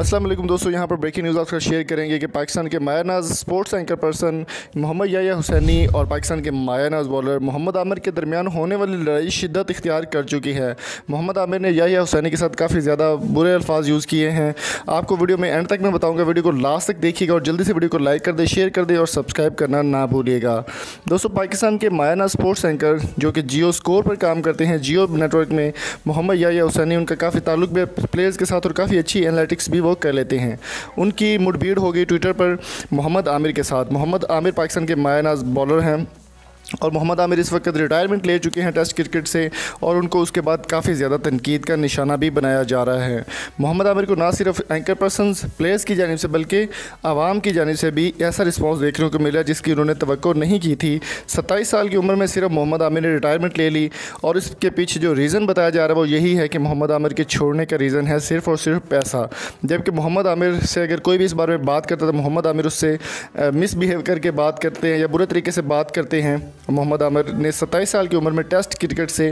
अस्सलाम वालेकुम दोस्तों, यहाँ पर ब्रेकिंग न्यूज़ आपके साथ शेयर करेंगे कि पाकिस्तान के मायानाज sports anchor person Mohammad Yahya Hussaini और पाकिस्तान के मायानाज बॉलर मोहम्मद आमिर के दरमियान होने वाली लड़ाई शिद्दत इख्तियार कर चुकी है। मोहम्मद आमिर ने याह्या हुसैनी के साथ काफ़ी ज़्यादा बुरे अल्फाज यूज़ किए हैं। आपको वीडियो में एंड तक मैं बताऊँगा, वीडियो को लास्ट तक देखिएगा और जल्दी से वीडियो को लाइक कर दे, शेयर कर दे और सब्सक्राइब करना ना भूलिएगा। दोस्तों, पाकिस्तान के मायानाज स्पोर्ट्स एंकर जो कि जियो स्कोर पर काम करते हैं, जियो नेटवर्क में, मोहम्मद याह्या हुसैनी, उनका काफ़ी ताल्लुक भी प्लेयर्स के साथ और काफ़ी अच्छी एनालिटिक्स भी वो कर लेते हैं। उनकी मुठभेड़ हो गई ट्विटर पर मोहम्मद आमिर के साथ। मोहम्मद आमिर पाकिस्तान के मायानाज बॉलर हैं और मोहम्मद आमिर इस वक्त रिटायरमेंट ले चुके हैं टेस्ट क्रिकेट से और उनको उसके बाद काफ़ी ज़्यादा तनकीद का निशाना भी बनाया जा रहा है। मोहम्मद आमिर को ना सिर्फ एंकर पर्सनस प्लेयर्स की जानिब से बल्कि आवाम की जानिब से भी ऐसा रिस्पांस देखने को मिला जिसकी उन्होंने तवक्को नहीं की थी। 27 साल की उम्र में सिर्फ मोहम्मद आमिर ने रिटायरमेंट ले ली और इसके पीछे जो रीज़न बताया जा रहा है वो यही है कि मोहम्मद आमिर के छोड़ने का रीज़न है सिर्फ और सिर्फ पैसा। जबकि मोहम्मद आमिर से अगर कोई भी इस बारे में बात करता है तो मोहम्मद आमिर उससे मिसबिहेव करके बात करते हैं या बुरे तरीके से बात करते हैं। मोहम्मद आमिर ने 27 साल की उम्र में टेस्ट क्रिकेट से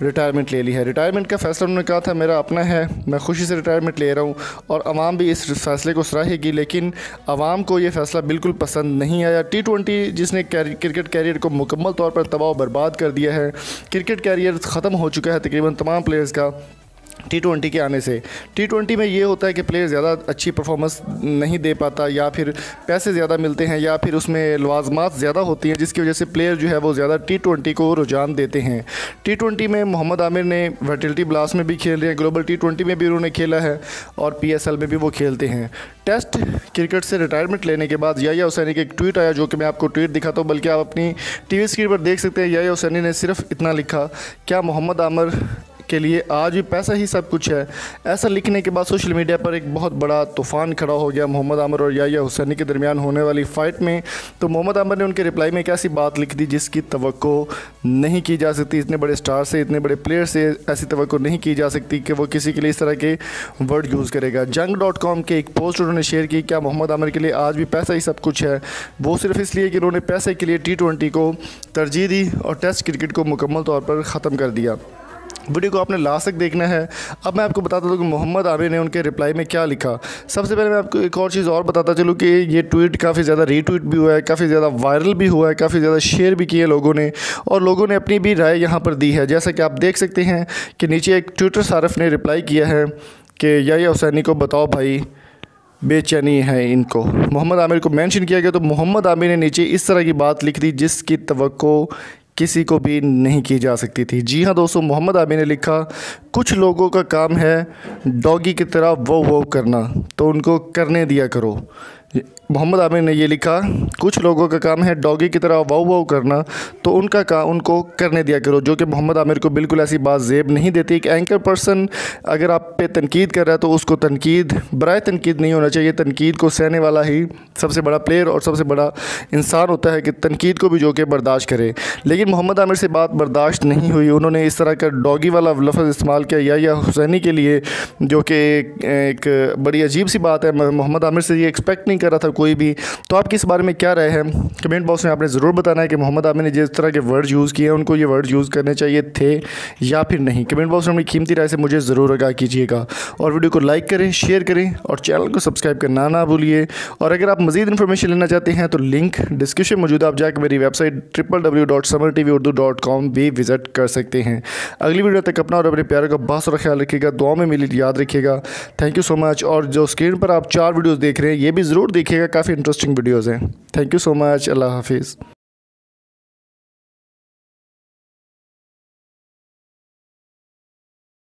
रिटायरमेंट ले ली है। रिटायरमेंट का फ़ैसला उन्होंने कहा था मेरा अपना है, मैं खुशी से रिटायरमेंट ले रहा हूँ और आवाम भी इस फ़ैसले को सराहेगी, लेकिन आवाम को ये फ़ैसला बिल्कुल पसंद नहीं आया। T20 जिसने क्रिकेट कैरियर को मुकम्मल तौर पर तबाह बर्बाद कर दिया है, क्रिकेट कैरियर ख़त्म हो चुका है तकरीबन तमाम प्लेयर्स का T20 के आने से। T20 में ये होता है कि प्लेयर ज़्यादा अच्छी परफॉर्मेंस नहीं दे पाता या फिर पैसे ज़्यादा मिलते हैं या फिर उसमें लवाजमात ज़्यादा होती हैं जिसकी वजह से प्लेयर जो है वो ज़्यादा T20 को रुझान देते हैं। T20 में मोहम्मद आमिर ने फर्टिलिटी ब्लास्ट में भी खेल रहे हैं, ग्लोबल T20 में भी उन्होंने खेला है और PSL में भी वो खेलते हैं। टेस्ट क्रिकेट से रिटायरमेंट लेने के बाद याह्या हुसैनी का एक ट्वीट आया जो कि मैं आपको ट्वीट दिखाता हूँ, बल्कि आप अपनी टीवी स्क्रीन पर देख सकते हैं। याह्या हुसैनी ने सिर्फ इतना लिखा, क्या मोहम्मद आमिर के लिए आज भी पैसा ही सब कुछ है। ऐसा लिखने के बाद सोशल मीडिया पर एक बहुत बड़ा तूफ़ान खड़ा हो गया मोहम्मद आमिर और याह्या हुसैनी के दरमियान होने वाली फ़ाइट में। तो मोहम्मद आमिर ने उनके रिप्लाई में एक ऐसी बात लिख दी जिसकी तवक्को नहीं की जा सकती। इतने बड़े स्टार से, इतने बड़े प्लेयर से ऐसी तवक्को नहीं की जा सकती कि वो किसी के लिए इस तरह के वर्ड यूज़ करेगा। junk.com के एक पोस्ट उन्होंने शेयर की, क्या मोहम्मद आमिर के लिए आज भी पैसा ही सब कुछ है। वो सिर्फ इसलिए कि उन्होंने पैसे के लिए T20 को तरजीह दी और टेस्ट क्रिकेट को मुकम्मल तौर पर ख़त्म कर दिया। वीडियो को आपने लास्ट तक देखना है। अब मैं आपको बताता हूँ कि मोहम्मद आमिर ने उनके रिप्लाई में क्या लिखा। सबसे पहले मैं आपको एक और चीज़ और बताता चलूँ कि ये ट्वीट काफ़ी ज़्यादा रीट्वीट भी हुआ है, काफ़ी ज़्यादा वायरल भी हुआ है, काफ़ी ज़्यादा शेयर भी किए लोगों ने और लोगों ने अपनी भी राय यहाँ पर दी है। जैसा कि आप देख सकते हैं कि नीचे एक ट्विटर सारफ ने रिप्लाई किया है कि याह्या हुसैनी को बताओ भाई, बेचैनी है इनको। मोहम्मद आमिर को मेंशन किया गया तो मोहम्मद आमिर ने नीचे इस तरह की बात लिख दी जिसकी तवक्को किसी को भी नहीं की जा सकती थी। जी हाँ दोस्तों, मोहम्मद आमिर ने लिखा, कुछ लोगों का काम है डॉगी की तरह वो करना, तो उनको करने दिया करो। मोहम्मद आमिर ने ये लिखा, कुछ लोगों का काम है डॉगी की तरह वो करना, तो उनका काम उनको करने दिया करो, जो कि मोहम्मद आमिर को बिल्कुल ऐसी बात ज़ेब नहीं देती। एक एंकर पर्सन अगर आप पे तनकीद कर रहा है तो उसको तनकीद बराए तनकीद नहीं होना चाहिए। तनकीद को सहने वाला ही सबसे बड़ा प्लेयर और सबसे बड़ा इंसान होता है कि तनकीद को भी जो कि बर्दाश्त करे। लेकिन मोहम्मद आमिर से बात बर्दाश्त नहीं हुई, उन्होंने इस तरह का डॉगी वाला लफ्ज़ इस्तेमाल किया याह्या हुसैनी के लिए, जो कि एक बड़ी अजीब सी बात है। मोहम्मद आमिर से ये एक्सपेक्ट नहीं कर रहा था कोई भी। तो आपकी इस बारे में क्या राय है? कमेंट बॉक्स में आपने ज़रूर बताना है कि मोहम्मद आमिर ने जिस तरह के वर्ड यूज़ किए हैं उनको ये वर्ड यूज़ करने चाहिए थे या फिर नहीं। कमेंट बॉक्स में अपनी कीमती राय से मुझे ज़रूर आगाह कीजिएगा और वीडियो को लाइक करें, शेयर करें और चैनल को सब्सक्राइब करना ना भूलिए। और अगर आप मज़ीद इन्फॉर्मेशन लेना चाहते हैं तो लिंक डिस्क्रिप्शन में मौजूद, आप जाकर मेरी वेबसाइट www.samartv.urdu.com भी विज़िट कर सकते हैं। अगली वीडियो तक अपना और अपने प्यारे का बहुत सारा ख्याल रखिएगा, दुआ में मिली याद रखिएगा। Thank you so much. और जो स्क्रीन पर आप 4 वीडियोज़ देख रहे हैं ये भी ज़रूर देखिएगा, काफ़ी इंटरेस्टिंग वीडियोज़ हैं। Thank you so much. अल्लाह हाफिज़।